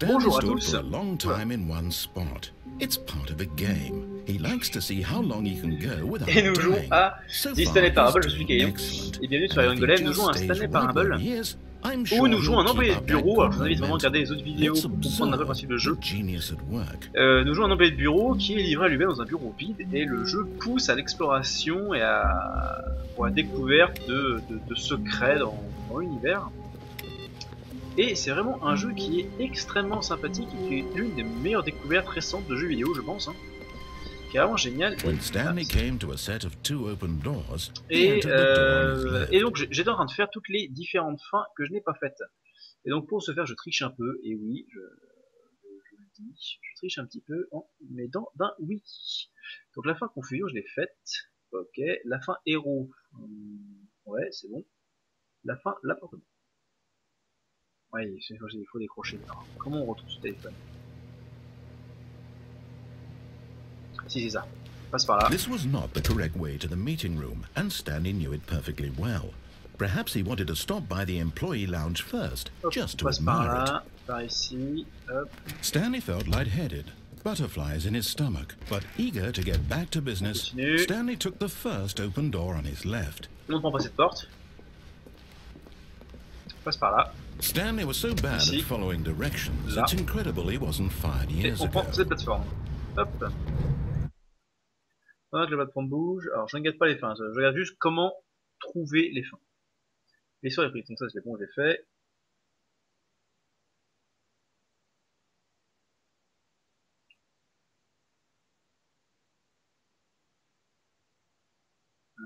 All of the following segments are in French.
Bonjour à tous. Et nous jouons à Stanley Parable, je suis Kalidon. Et bienvenue sur Golem, nous jouons à Stanley Parable, où nous jouons un employé de bureau. Alors je vous invite vraiment à regarder les autres vidéos pour comprendre un peu le principe de jeu. Nous jouons un employé de bureau qui est livré à lui-même dans un bureau vide, et le jeu pousse à l'exploration et pour la découverte de secrets dans l'univers. Et c'est vraiment un jeu qui est extrêmement sympathique et qui est l'une des meilleures découvertes récentes de jeux vidéo, je pense. Qui est vraiment génial. Et donc j'étais en train de faire toutes les différentes fins que je n'ai pas faites. Et donc pour ce faire, je triche un peu. Et oui, je le dis, je triche un petit peu en m'aidant d'un oui. Donc la fin confusion, je l'ai faite. Ok. La fin héros, ouais, c'est bon. La fin l'appartement. Ouais, il faut décrocher. Alors, comment on retrouve ce téléphone? Si, c'est ça. Passe par là. This was not the correct way to the meeting room, and Stanley knew it perfectly well. Perhaps he wanted to stop by the employee lounge first, hop, just to passe par admire là, par ici, hop. Stanley felt lightheaded, butterflies in his stomach, but eager to get back to business, Stanley took the first open door on his left. On ne prend pas cette porte. Passe par là. Stanley was so bad at following directions, it's incredible he wasn't fired years ago. On prend cette plateforme. Hop. Pendant que la plateforme bouge, alors je ne regarde pas les fins, je regarde juste comment trouver les fins. Les sur les prix, donc ça c'est bon, je l'ai fait.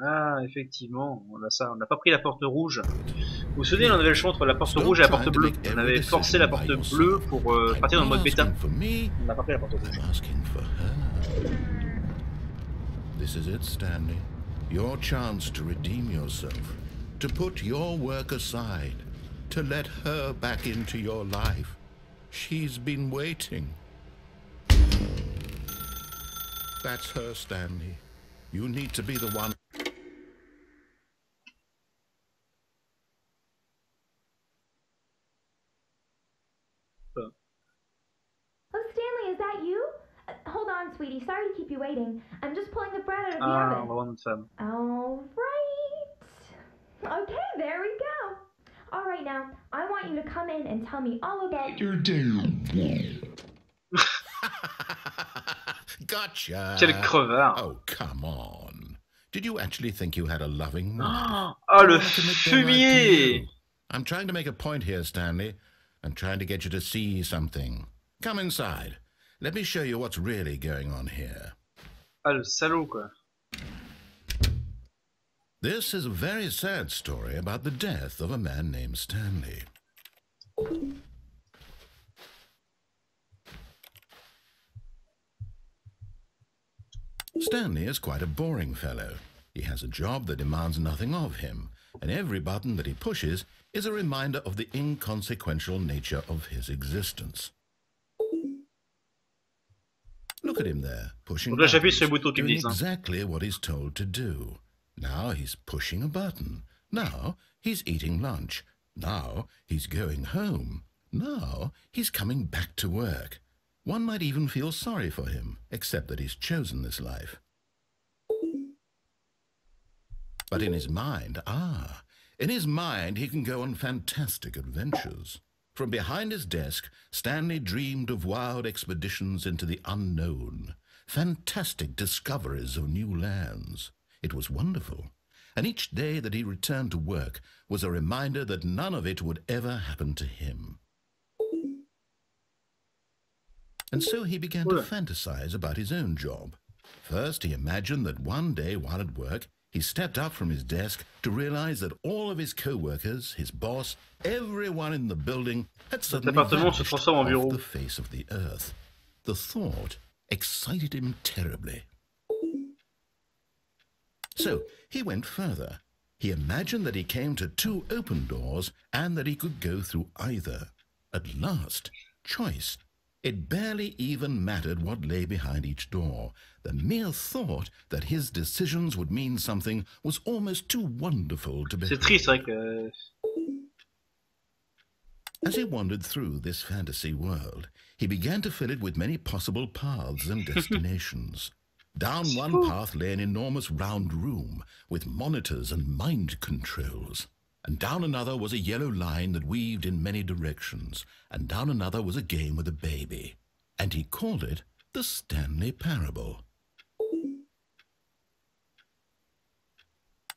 Ah, effectivement, on a ça, on n'a pas pris la porte rouge. Vous vous souvenez, on avait le choix entre la porte rouge et la porte bleue. On avait forcé la porte bleue pour partir dans le mode bêta. On n'a pas pris la porte rouge. This is it, Stanley. Your chance to redeem yourself, to put your work aside, to let her back into your life. She's been waiting. That's her, Stanley. You need to be the one. Oh, Stanley, is that you? Hold on, sweetie. Sorry to keep you waiting. I'm just pulling the bread out of the oven. All right. Okay, there we go. All right, now, I want you to come in and tell me all about your day. Gotcha. Quel crevard. Oh, come on. Did you actually think you had a loving wife? Oh, le fumier. I'm trying to make a point here, Stanley. I'm trying to get you to see something. Come inside. Let me show you what's really going on here. Ah, le salaud, quoi. This is a very sad story about the death of a man named Stanley. Stanley is quite a boring fellow. He has a job that demands nothing of him, and every button that he pushes is a reminder of the inconsequential nature of his existence. Look at him there, pushing buttons, doing exactly what he's told to do. Now he's pushing a button. Now he's eating lunch. Now he's going home. Now he's coming back to work. One might even feel sorry for him, except that he's chosen this life. But in his mind, in his mind he can go on fantastic adventures. From behind his desk, Stanley dreamed of wild expeditions into the unknown, fantastic discoveries of new lands. It was wonderful, and each day that he returned to work was a reminder that none of it would ever happen to him. And so he began to fantasize about his own job. First, he imagined that one day while at work, he stepped up from his desk to realize that all of his co-workers, his boss, everyone in the building had suddenly vanished off the face of the earth. The thought excited him terribly. So he went further. He imagined that he came to two open doors and that he could go through either. At last, choice. It barely even mattered what lay behind each door. The mere thought that his decisions would mean something was almost too wonderful to behold. C'est triste, c'est vrai que... As he wandered through this fantasy world, he began to fill it with many possible paths and destinations. Down one path lay an enormous round room with monitors and mind controls. And down another was a yellow line that weaved in many directions. And down another was a game with a baby. And he called it the Stanley Parable.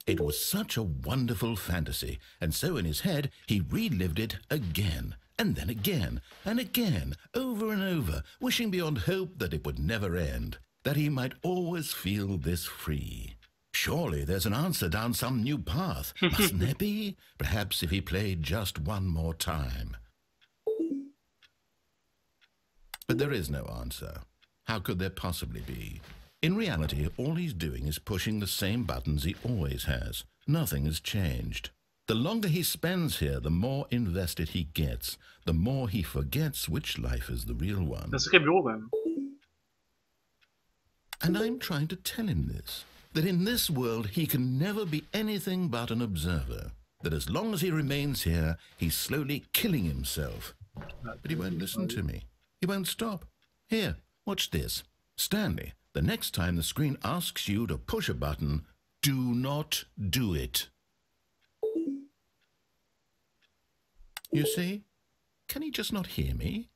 It was such a wonderful fantasy, and so in his head he relived it again, and then again, and again, over and over, wishing beyond hope that it would never end, that he might always feel this free. Surely there's an answer down some new path, mustn't there be? Perhaps if he played just one more time. But there is no answer. How could there possibly be? In reality, all he's doing is pushing the same buttons he always has. Nothing has changed. The longer he spends here, the more invested he gets, the more he forgets which life is the real one. And I'm trying to tell him this, that in this world he can never be anything but an observer, that as long as he remains here, he's slowly killing himself. But he won't listen to me. He won't stop. Here, watch this. Stanley, the next time the screen asks you to push a button, do not do it. You see? Can he just not hear me?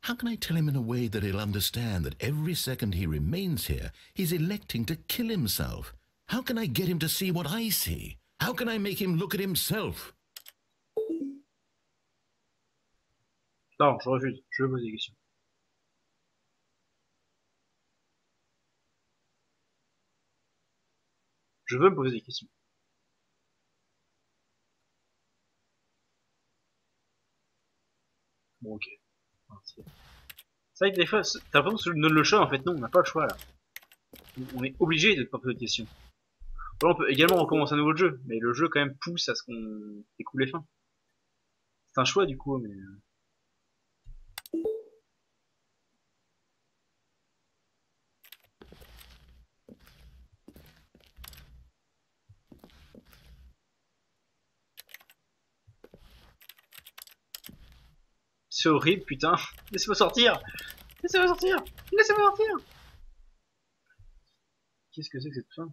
How can I tell him in a way that he'll understand that every second he remains here, he's electing to kill himself? How can I get him to see what I see? How can I make him look at himself? Non, je refuse. Je veux poser des questions. Je veux me poser des questions. Bon, ok. C'est vrai que des fois, t'as l'impression que je donne le choix, en fait, non, on n'a pas le choix, là. On est obligé de pas poser de questions. Voilà, on peut également recommencer un nouveau jeu, mais le jeu, quand même, pousse à ce qu'on écoule les fins. C'est un choix, du coup, mais... C'est horrible, putain. Laissez-moi sortir. Laissez-moi sortir. Laissez-moi sortir. Qu'est-ce que c'est que cette fin?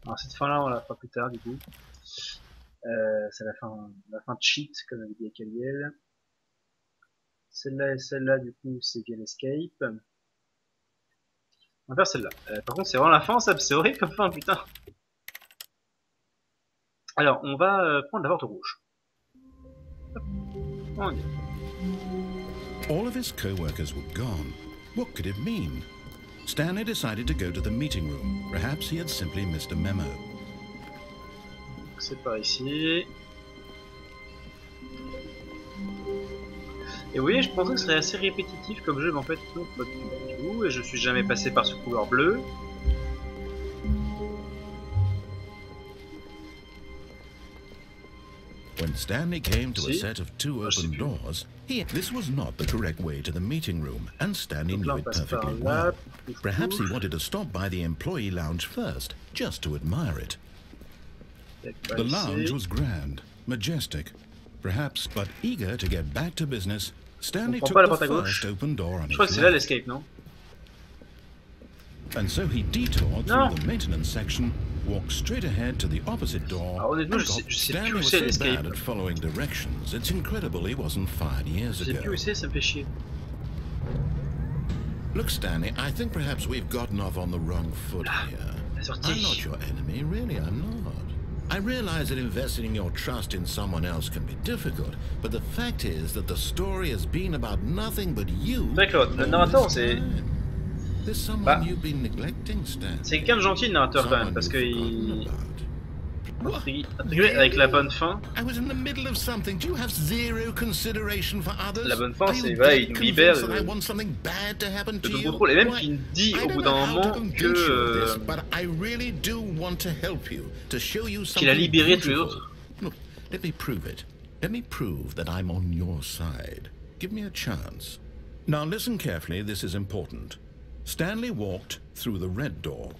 Alors cette fin là on la fera plus tard du coup. C'est la fin de cheat comme avait dit Kalidon. Celle-là et celle-là du coup c'est via l'escape. On va faire celle-là. Par contre c'est vraiment la fin, ça c'est horrible comme fin putain. Alors on va prendre la porte rouge. On y est. All of his co-workers were gone. What could it mean? Stanley decided to go to the meeting room. Perhaps he had simply missed a memo. C'est par ici. Et vous voyez, je pensais que ce serait assez répétitif comme jeu, mais en fait, non, pas du tout. Et je suis jamais passé par ce couloir bleu. When Stanley came to a set of two open doors, this was not the correct way to the meeting room, and Stanley knew it perfectly well. Perhaps he wanted to stop by the employee lounge first, just to admire it. The lounge was grand, majestic, perhaps, but eager to get back to business, Stanley took the first open door on his left. And so he detoured through the maintenance section, walked straight ahead to the opposite door. Stanley was so bad at following directions, it's incredible he wasn't fired years ago. Look, Stanley, I think perhaps we've gotten off on the wrong foot here. I'm not your enemy, really, I'm not. I realize that investing your trust in someone else can be difficult, but the fact is that the story has been about nothing but you. D'accord, le narrateur, c'est... There's someone you've been neglecting, Stan. C'est quelqu'un de gentil, le narrateur, quand même, parce que il intrigué avec la bonne fin. I was in the middle of something. Do you have zero consideration for others? La bonne fin, c'est voilà, il nous libère de ton contrôle. Et même qu'il dit au bout d'un moment que qu'il a libéré tous les autres. Look, let me prove it. Let me prove that I'm on your side. Give me a chance. Now listen carefully, this is important. Stanley walked through the red door.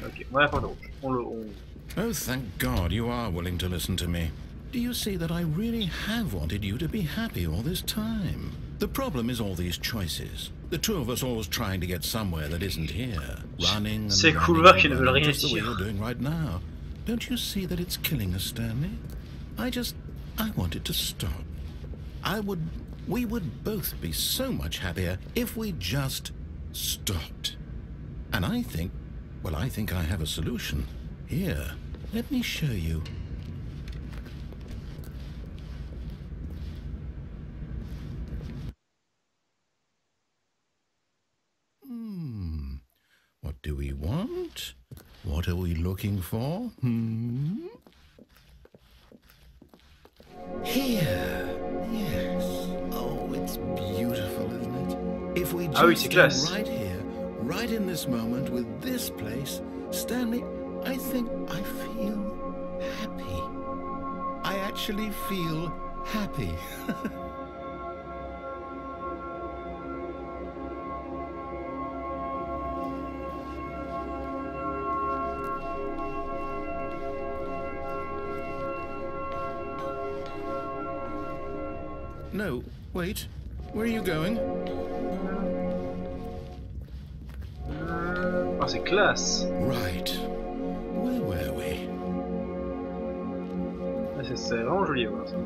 Ok, on va la porte rouge. Oh, thank God you are willing to listen to me. Do you see that I really have wanted you to be happy all this time? The problem is all these choices. The two of us always trying to get somewhere that isn't here. Running and ces couloirs qui ne veulent rien just the way dire. you're doing right now. Don't you see that it's killing us, Stanley? I want it to stop. We would both be so much happier if we just stopped. And I think I have a solution. Here, let me show you. What do we want? What are we looking for? Here. Yes. Oh, it's beautiful, isn't it? If we just stand right here, right in this moment with this place, Stanley, I think I feel happy. I actually feel happy. No, wait. Where are you going? Oh, c'est classe. Right. Where were we? C'est vraiment joli à voir ça.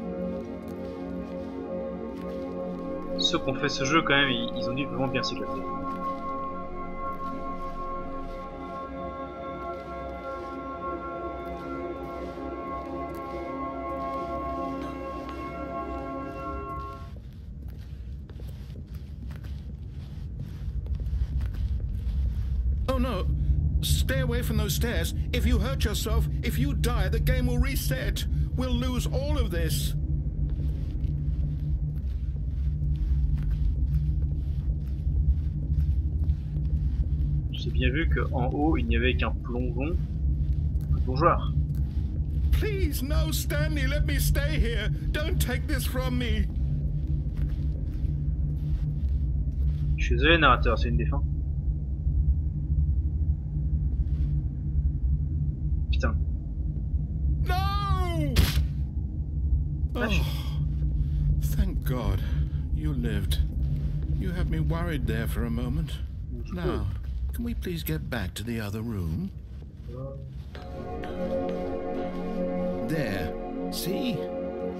Ceux qui ont fait ce jeu quand même, ils ont dû vraiment bien s'éclater. Oh no! Stay away from those stairs. If you hurt yourself, if you die, the game will reset. We'll lose all of this. J'ai bien vu qu'en haut, il n'y avait qu'un plongeon. Un plongeoir. Please, no, Stanley, let me stay here. Don't take this from me. Je suis désolé, narrateur, c'est une des fins. Putain. No! Oh, thank God. You lived. You had me worried there for a moment. Now, can we please get back to the other room? There. See?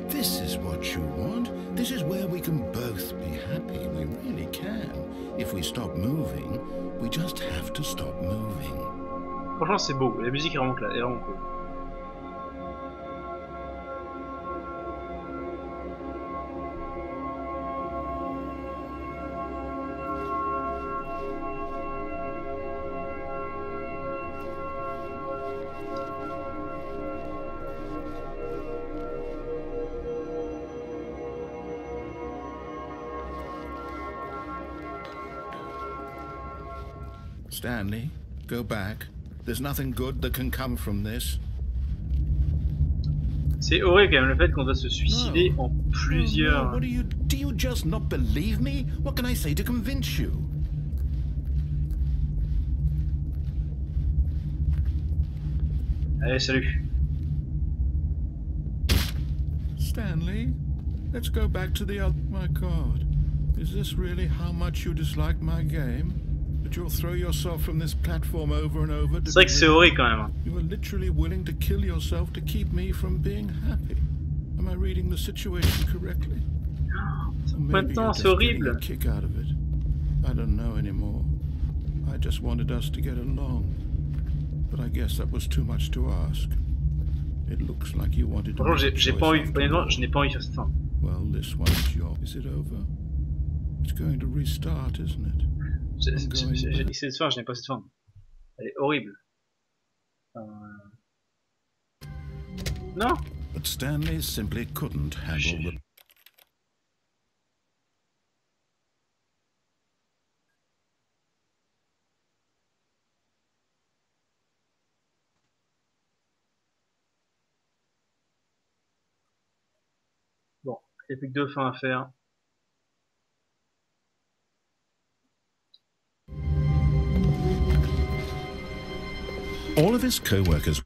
This is what you want. This is where we can both be happy. We really can. If we stop moving, we just have to stop moving. Franchement, c'est beau. La musique est vraiment classe. Elle est vraiment cool. Stanley, go back. There's nothing good that can come from this. C'est horrible quand même le fait qu'on doit se suicider en plusieurs. No. Do you just not believe me? What can I say to convince you? Allez, salut. Stanley, let's go back to the other. My God, is this really how much you dislike my game? That you'll throw yourself from this platform over and over. C'est vrai que c'est horrible quand même. You were literally willing to kill yourself to keep me from being happy. Am I reading the situation correctly? Maintenant, c'est horrible. A kick out of it. I don't know anymore. I just wanted us to get along, but I guess that was too much to ask. It looks like you wanted to. Franchement, j'ai pas envie. Honnêtement, je n'ai pas envie de faire cette fin. Well, this one is yours. Is it over? It's going to restart, isn't it? J'ai dit cette fin, je n'ai pas cette fin. Elle est horrible. Non. But Stanley simply couldn't handle the... Bon, il n'y a plus que 2 fins à faire. All of his co-workers...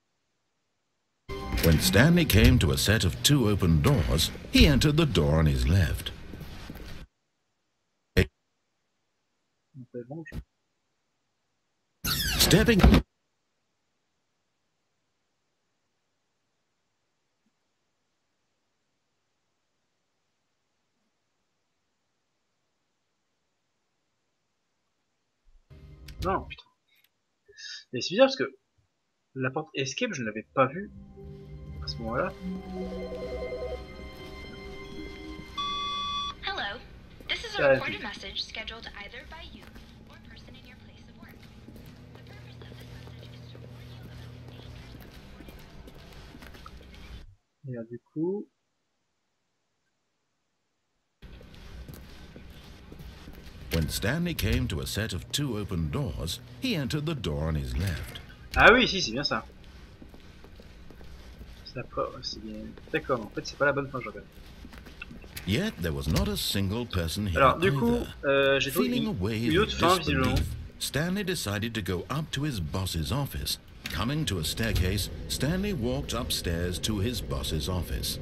When Stanley came to a set of 2 open doors, he entered the door on his left. Stepping... Non, putain. Mais c'est bizarre parce que la porte escape, je ne l'avais pas vue à ce moment-là. Hello. This is a recorded message scheduled either by you or person in your place of work. The purpose of this message is to warn you about the dangers of recording messages. Et là, du coup... When Stanley came to a set of 2 open doors, he entered the door on his left. Ah oui, si, c'est bien ça. C'est bien. D'accord, en fait, c'est pas la bonne fin, je regarde. Yet there was not a single person here. Alors, du coup, j'ai trouvé une autre fin, visiblement. Stanley decided to go up to his boss's office. Coming to a staircase, Stanley walked upstairs to his boss's office.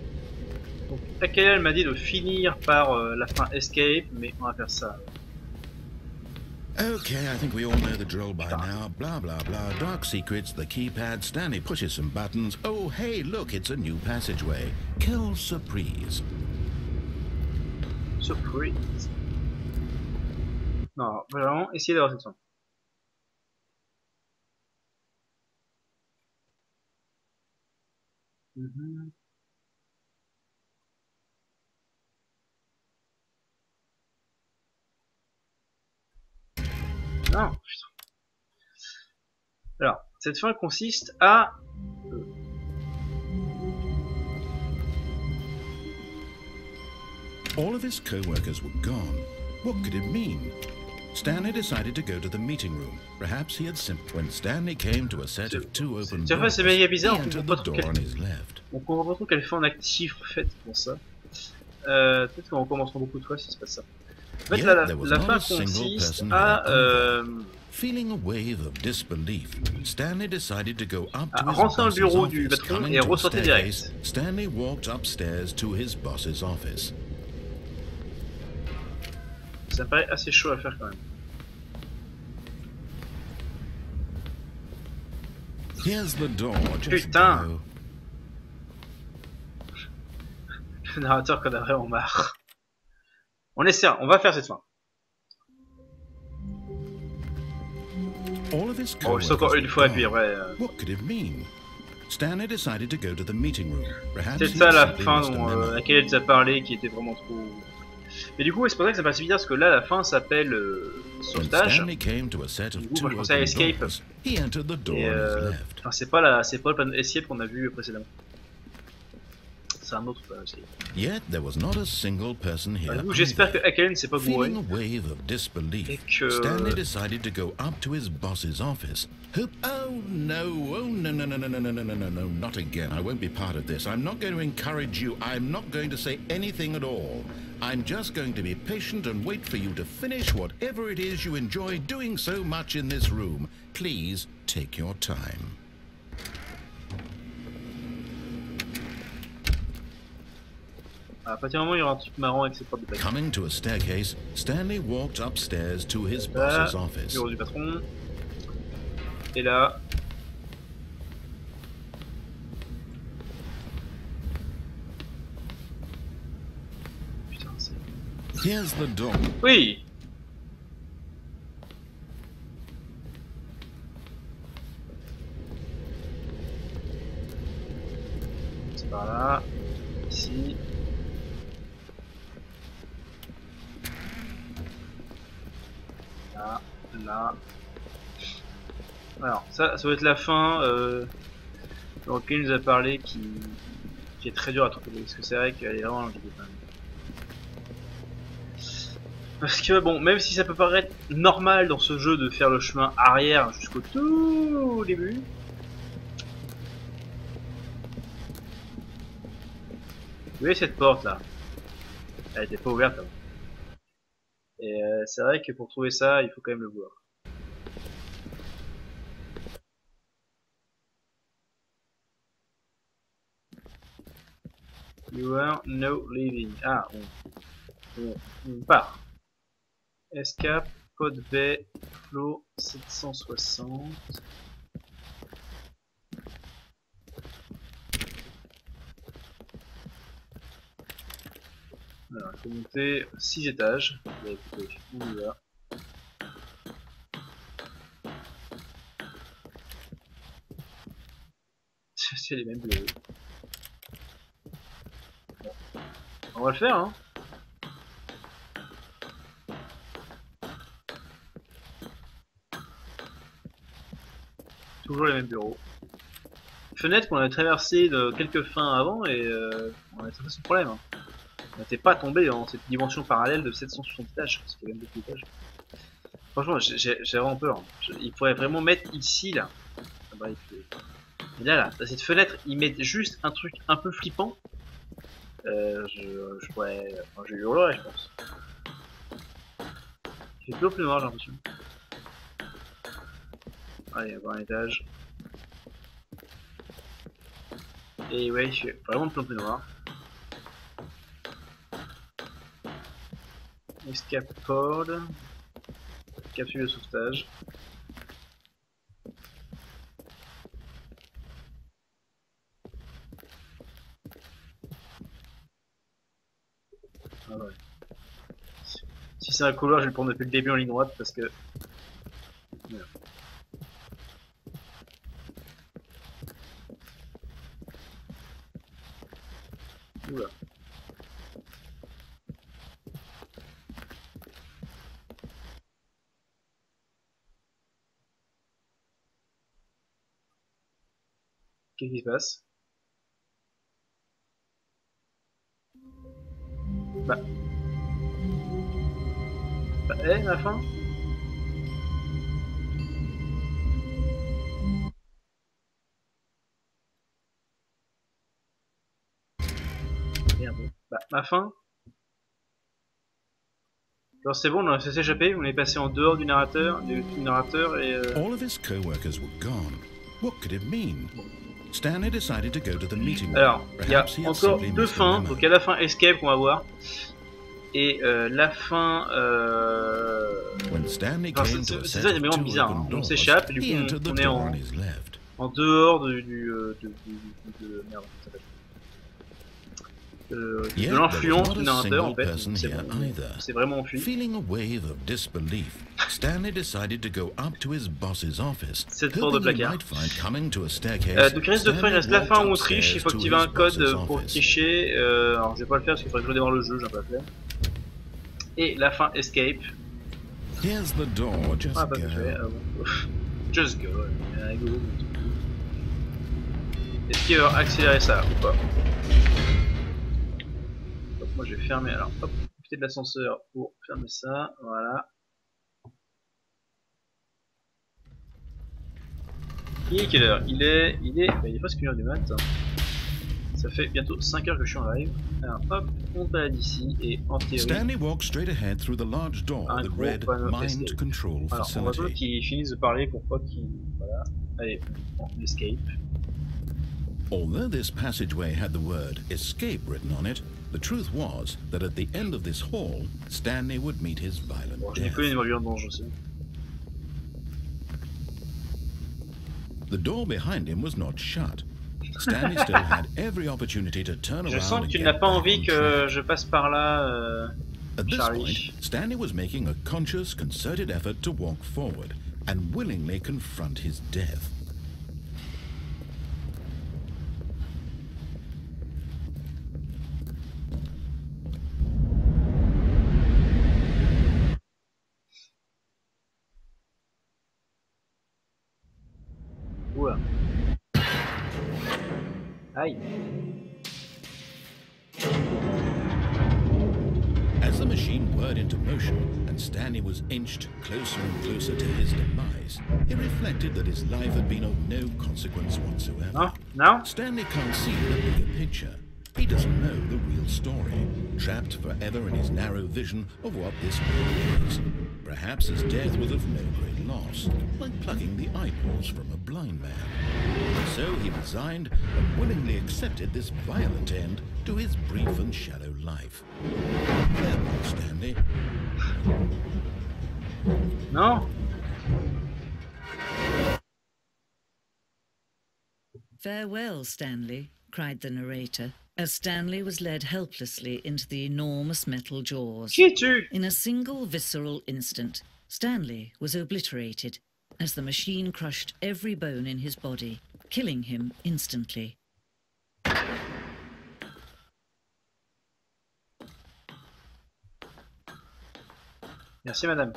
Donc, elle m'a dit de finir par la fin escape, mais on va faire ça. Okay, I think we all know the drill by now. Blah, blah, blah. Dark secrets, the keypad. Stanley pushes some buttons. Oh, hey, look, it's a new passageway. Kill surprise. Surprise. Non, vraiment, essayez d'avoir cette fin. Non, putain. Alors, cette fin consiste à... All of his co-workers were gone. What could it mean? Stanley decided to go to the meeting room. Perhaps he had simply... When Stanley came to a set of 2 open doors, c'est méga bizarre, he entered the door on his left. On comprend pas trop quelle fin on active en fait pour ça. Peut-être qu'on recommencera beaucoup de fois si c'est pas ça. En fait, la fin consiste à feeling a wave of disbelief, Stanley decided to go up to his rentrer dans le bureau office. du patron et ressortir direct. Stanley walked upstairs to his boss's office. Ça paraît assez chaud à faire quand même. Here's the door, putain! Le narrateur qu'on a vraiment marre. On essaie, on va faire cette fin. Oh, je sais encore une fois et puis après. C'est ça la fin dont laquelle elle nous a parlé qui était vraiment trop. Mais du coup, c'est pour ça que ça passe bizarre parce que là la fin s'appelle sauvetage. Du coup, moi je pensais à escape. Et enfin, c'est pas le panneau escape qu'on a vu précédemment. C'est un autre escape. J'espère que Akelen s'est pas gouré. Et que... Stanley decided to go up to his boss's office. Oh no, no, not again. I won't be part of this. I'm not going to encourage you. I'm not going to say anything at all. I'm just going to be patient and wait for you to finish whatever it is you enjoy doing so much in this room. Please take your time. À partir du moment où il y aura un truc marrant avec ses propres détails. Coming to a staircase, Stanley walked upstairs to his boss's office. Bureau du patron. Et là. Putain, c'est. Here's the door. Oui. C'est par là. Ici. Là. Alors, ça doit être la fin dans laquelle il nous a parlé qui qui est très dur à trouver, parce que c'est vrai qu'elle est vraiment longue quand même. Parce que bon, même si ça peut paraître normal dans ce jeu de faire le chemin arrière jusqu'au tout début, vous voyez cette porte là, elle était pas ouverte avant. Et c'est vrai que pour trouver ça, il faut quand même le voir. You are no leaving. Ah, on part. Escape, code B, flow 760. Alors, il faut monter 6 étages. Bah, écoutez, on y va. C'est les mêmes bureaux. Bon. On va le faire, hein. Toujours les mêmes bureaux. Fenêtre qu'on avait traversé de quelques fins avant et on a trouvé ce problème. Hein. On n'était pas tombé dans cette dimension parallèle de 760 étages, c'était même beaucoup d'étages. Franchement, j'ai vraiment peur. Hein. Il faudrait vraiment mettre ici, là. Et là, cette fenêtre, ils mettent juste un truc un peu flippant. Je pourrais... Enfin, je hurlerais, je pense. Il fait plus plus noir, j'ai l'impression. Allez, on va un étage. Et ouais, je fais vraiment de plus noir. Escape code. Capsule de sauvetage. Ah ouais. Si c'est un couloir, je vais le prendre depuis le début en ligne droite parce que... Merde. Oula. Qu'est-ce qui se passe? Bah, la fin? Merde. Bah, ma fin? Alors c'est bon, on a laissé s'échapper, on est passé en dehors du narrateur et... All of his co-workers were gone. What could it mean? Stanley decided to go to the meeting. Alors, il y a encore deux fins, donc il y a la fin Escape qu'on va voir, et la fin... Enfin, c'est ça, c'est vraiment bizarre, hein. On s'échappe, et du coup on est en dehors merde, de l'influence du narrateur en fait, c'est vraiment enfui. Feeling a wave of disbelief, Stanley decided to go up to his boss's office. Cette porte de placard. Donc il reste deux fins, il reste la fin où on triche, il faut activer un code pour tricher. Alors je vais pas le faire parce qu'il faudrait que je redémarre le jeu, j'ai pas fait. Et la fin Escape. Here's the door, just pas fait. Just go. Est-ce qu'il va accélérer ça ou pas? Moi je vais fermer, alors hop, profiter de l'ascenseur pour fermer ça, voilà. Il est quelle heure? Il est presque 1h du mat. Ça fait bientôt 5 heures que je suis en live. Alors hop, on balade ici et en théorie. Stanley walked straight ahead through the large door that read mind control facility. Alors on va attendre qu'ils finissent de parler pour pas qu'ils... Voilà. Allez, on escape. Although this passageway had the word escape written on it, the truth was that at the end of this hall, Stanley would meet his violent death. The door behind him was not shut. Stanley still had every opportunity to turn around. Je sens que tu n'as pas envie que je passe par là, At this point, Stanley was making a conscious, concerted effort to walk forward and willingly confront his death. Oula. Aïe. word into motion and Stanley was inched closer and closer to his demise, he reflected that his life had been of no consequence whatsoever. Oh, no? Stanley can't see the bigger picture. He doesn't know the real story, trapped forever in his narrow vision of what this world is. Perhaps his death was of no great loss, like plucking the eyeballs from a blind man. And so he resigned and willingly accepted this violent end to his brief and shallow life. Farewell, Stanley. No? Farewell, Stanley, cried the narrator, as Stanley was led helplessly into the enormous metal jaws. In a single visceral instant, Stanley was obliterated as the machine crushed every bone in his body, killing him instantly. Merci, madame.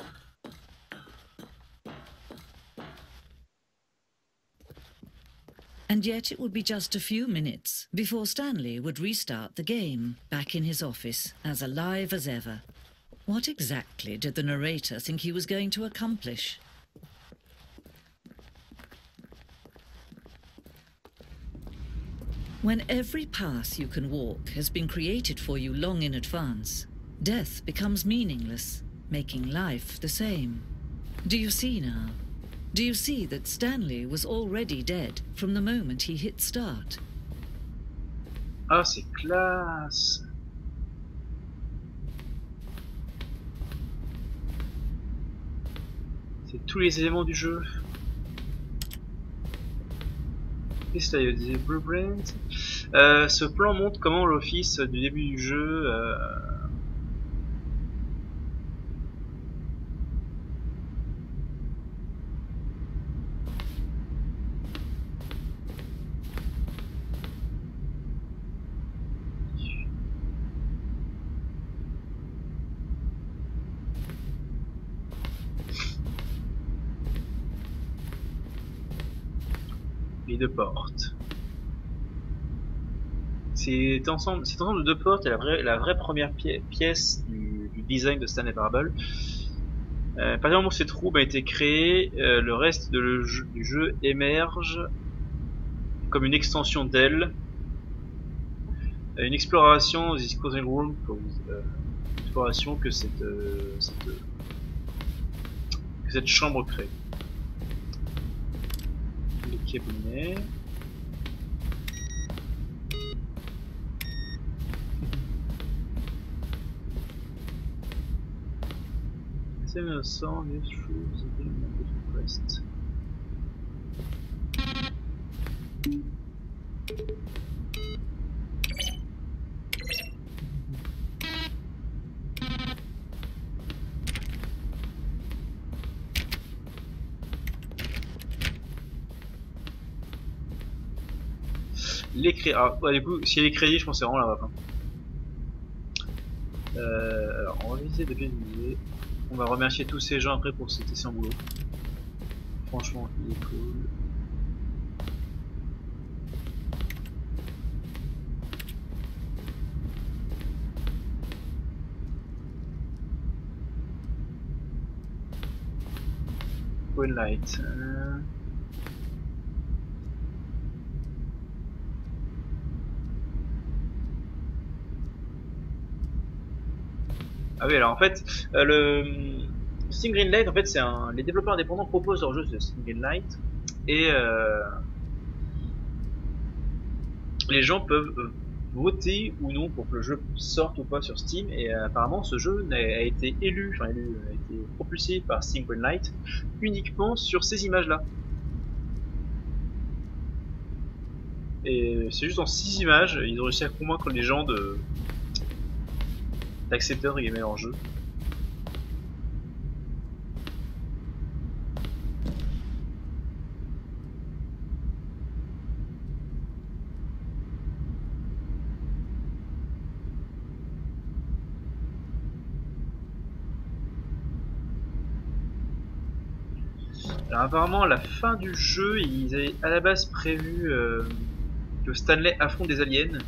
And yet it would be just a few minutes before Stanley would restart the game, back in his office, as alive as ever. What exactly did the narrator think he was going to accomplish? When every path you can walk has been created for you long in advance, death becomes meaningless, making life the same. Do you see now? Do you see that Stanley was already dead from the moment he hit start? Ah, c'est classe. C'est tous les éléments du jeu. Qu'est-ce que là, il y a des blueprints. Ce plan montre comment l'office du début du jeu les deux portes. Cet ensemble de deux portes est la vraie première pièce du design de Stanley Parable. À partir du moment où ces trous ont été créés, le reste du jeu émerge comme une extension d'elle. Une exploration this closing room, exploration que cette chambre crée. Les cabinets. Innocent, news through the request. Les crédits. Ah, ouais, du coup, s'il y a les crédits, je pense que c'est vraiment la fin. Alors, on va visiter depuis le musée. On va remercier tous ces gens après pour cet excellent boulot. Franchement, il est cool. One light. Ah oui, alors en fait, le Steam Greenlight, en fait, c'est les développeurs indépendants proposent leur jeu de Steam Greenlight et les gens peuvent voter ou non pour que le jeu sorte ou pas sur Steam. Et apparemment, ce jeu a été a été propulsé par Steam Greenlight uniquement sur ces images-là. Et c'est juste en 6 images, ils ont réussi à convaincre les gens d'accepter de gamer leur jeu. Alors apparemment à la fin du jeu, ils avaient à la base prévu que Stanley affronte des aliens.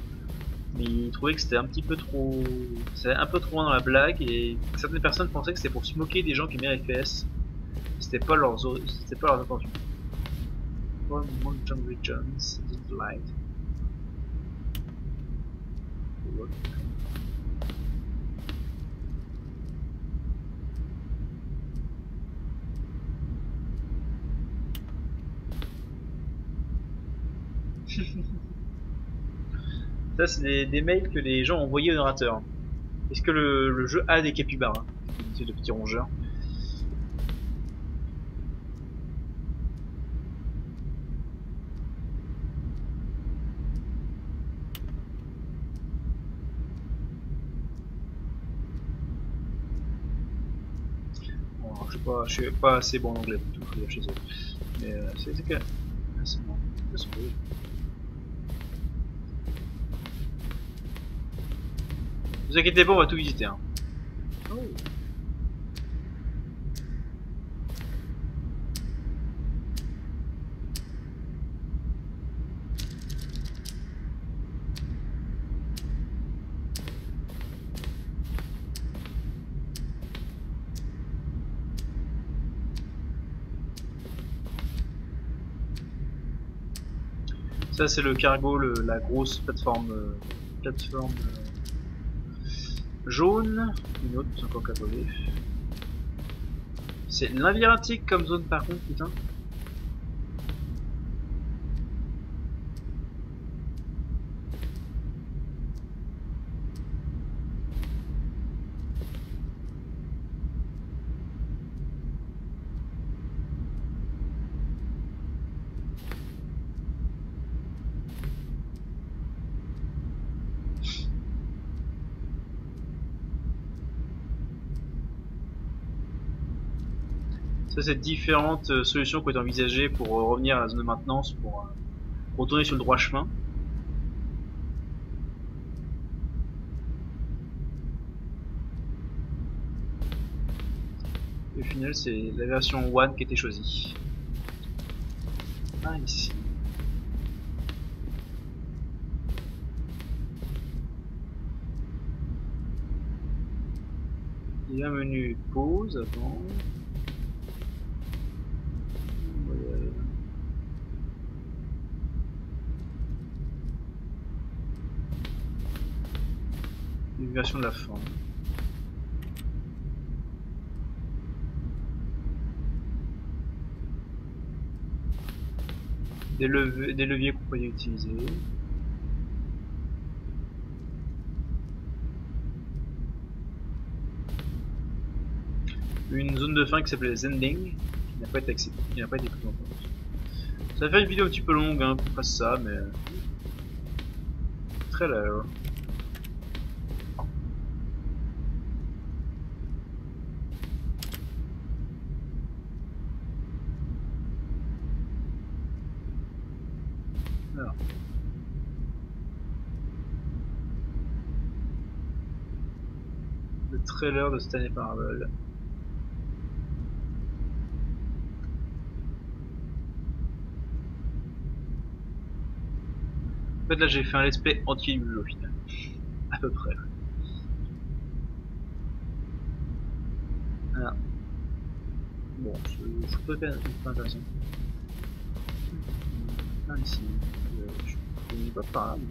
Mais il trouvait que c'était un petit peu trop... C'était un peu trop loin dans la blague et certaines personnes pensaient que c'était pour se moquer des gens qui aimaient les FPS. C'était pas leurs intentions. One Mountain Regions didn't light. Ça, c'est des mails que les gens ont envoyés au narrateur. Est-ce que le jeu a des capybaras? C'est de petits rongeurs. Bon, je suis pas assez bon en anglais pour tout faire chez eux. Mais c'est que... Ah, c'est bon. C'est bon. Ne vous inquiétez pas, on va tout visiter. Hein. Oh. Ça c'est le cargo, la grosse plateforme jaune. Une autre, c'est encore qu'à voler. C'est labyrinthique comme zone par contre, putain. Ça, c'est différentes solutions qui ont été envisagées pour revenir à la zone de maintenance, pour retourner sur le droit chemin. Et au final, c'est la version 1 qui a été choisie. Ah, ici. Il y a un menu pause, attends. Une version de la fin. Des leviers qu'on peut utiliser. Une zone de fin qui s'appelait Zending, qui n'a pas été acceptée, qui n'a pas été prise en compte. Ça fait une vidéo un petit peu longue, hein, pour faire ça, mais très là. Alors. Le trailer de Stanley Parable. En fait là j'ai fait un let's play entier du jeu au final. À peu près. Voilà. Bon, je peux faire un intéressant. Ah ici. Je n'y vais pas par là.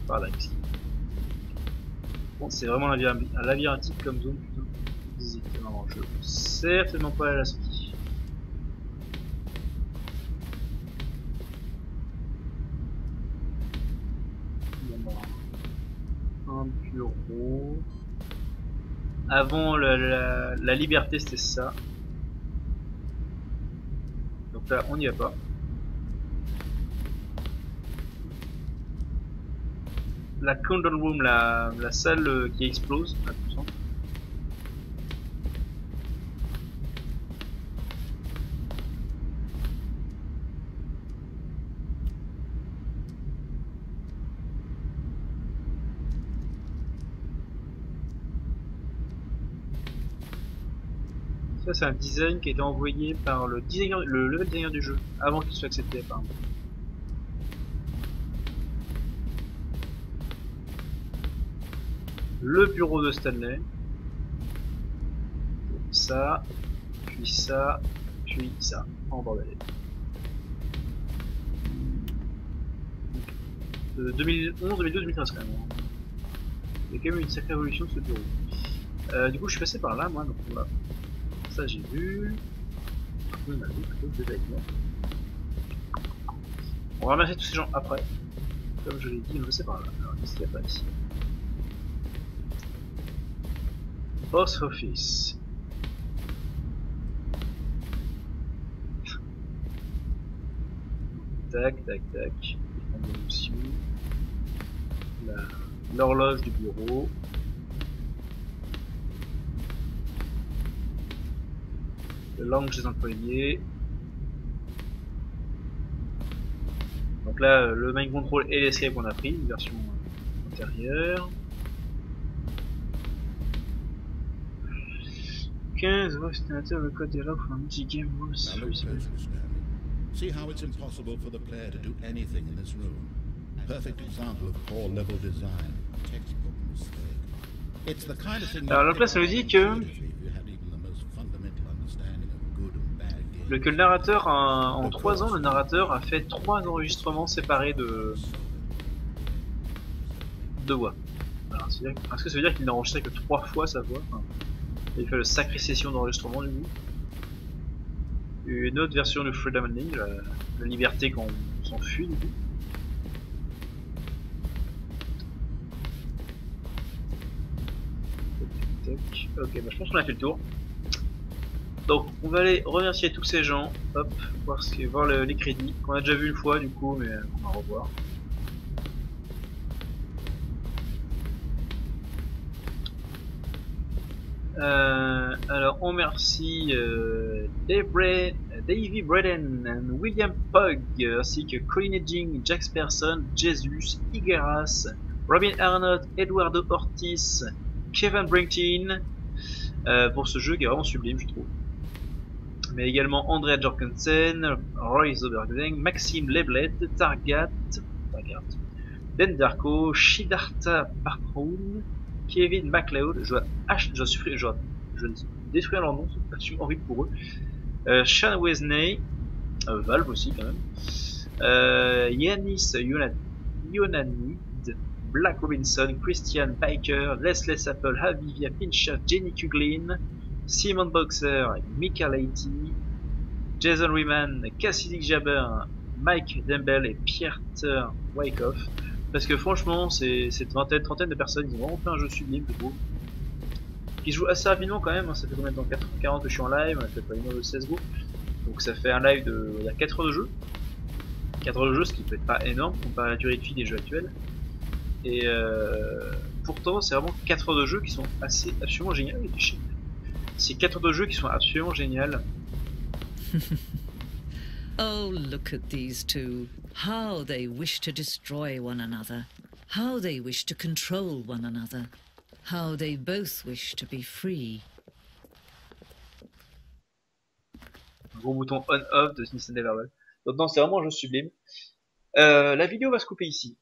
Par là ici. Bon, c'est vraiment un labyrinthique comme zone, putain. Non, je peux certainement pas aller à la sortie. Bon, bah, un bureau. Avant la liberté, c'était ça. Donc là, on n'y va pas. La Countdown Room, la salle qui explose. Attention. Ça c'est un design qui a été envoyé par le level designer du jeu avant qu'il soit accepté apparemment. le bureau de Stanley. Ça, puis ça, puis ça, en bordel. 2011, 2012, 2013 quand même. Il y a quand même une sacrée évolution de ce bureau. Du coup, je suis passé par là, moi, donc voilà. Ça, j'ai vu. On a vu plutôt que avec moi. On va remercier tous ces gens après. Comme je l'ai dit, on passait par là. Alors, qu'est-ce qu'il y a pas ici? Boss Office. Tac, tac, tac. L'horloge du bureau. Le lounge des employés. Donc là, le main control et l'escape qu'on a pris, une version antérieure. 15, voix exterminateur, le code est là pour un multi-game. See how it's impossible for the player to do anything in this room. Perfect example of core level design. Textbook mistake. It's the kind of thing. Alors donc là, ça nous dit que le narrateur en 3 ans, le narrateur a fait 3 enregistrements séparés de voix. Est-ce que ça veut dire qu'il n'a enregistré que 3 fois sa voix? Enfin, il fait le sacré session d'enregistrement du coup. Une autre version de Freedom Ending, la liberté qu'on s'enfuit du coup. Ok, bah je pense qu'on a fait le tour. Donc on va aller remercier tous ces gens, hop, voir les crédits, qu'on a déjà vu une fois du coup, mais on va revoir. Alors on remercie Davy Braden, William Pugg, ainsi que Colin Edging, Jack Sperson, Jesus, Higueras, Robin Arnott, Eduardo Ortiz, Kevin Brinkin pour ce jeu qui est vraiment sublime je trouve. Mais également Andrea Jorgensen, Roy Zobergling, Maxime Leblet, Targat, Dendarko, Shidarta Parkroon, Kevin MacLeod, je détruire leur nom, c'est absolument horrible pour eux. Sean Wesley, Valve aussi quand même. Yanis Yonanid, Black Robinson, Christian Biker, Leslie Apple, Havivia Pinchot, Jenny Kuglin, Simon Boxer, Mika Leity, Jason Riemann, Cassidy Jabber, Mike Dembel et Pieter Wyckoff. Parce que franchement, cette trentaine de personnes, ils ont vraiment fait un jeu sublime, je trouve. Qui joue assez rapidement quand même, hein. Ça fait combien de temps? 4h40 que je suis en live, on a fait pas une heure de 16 go. Donc ça fait un live de 4 heures de jeu. 4 heures de jeu, ce qui peut être pas énorme comparé à la durée de vie des jeux actuels. Et pourtant, c'est vraiment 4 heures de jeu qui sont absolument géniales. C'est 4 heures de jeu qui sont absolument géniales. Oh, look at these two. How they wish to destroy one another. How they wish to control one another. How they both wish to be free. Un gros bouton on-off de Stanley Parable. Donc non, c'est vraiment un jeu sublime. La vidéo va se couper ici.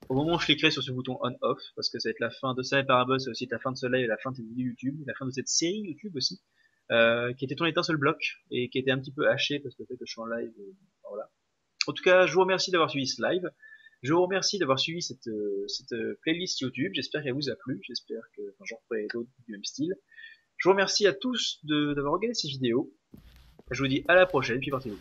Au moment où je cliquerai sur ce bouton on-off, parce que ça va être la fin de Stanley Parable, c'est aussi la fin de ce live et la fin de cette vidéo YouTube, la fin de cette série YouTube aussi. Qui était tourné d'un seul bloc et qui était un petit peu haché parce que peut-être que je suis en live. Voilà. En tout cas, je vous remercie d'avoir suivi ce live. Je vous remercie d'avoir suivi cette playlist YouTube. J'espère qu'elle vous a plu. J'espère que j'en ferai d'autres du même style. Je vous remercie à tous d'avoir regardé ces vidéos. Je vous dis à la prochaine, puis portez-vous.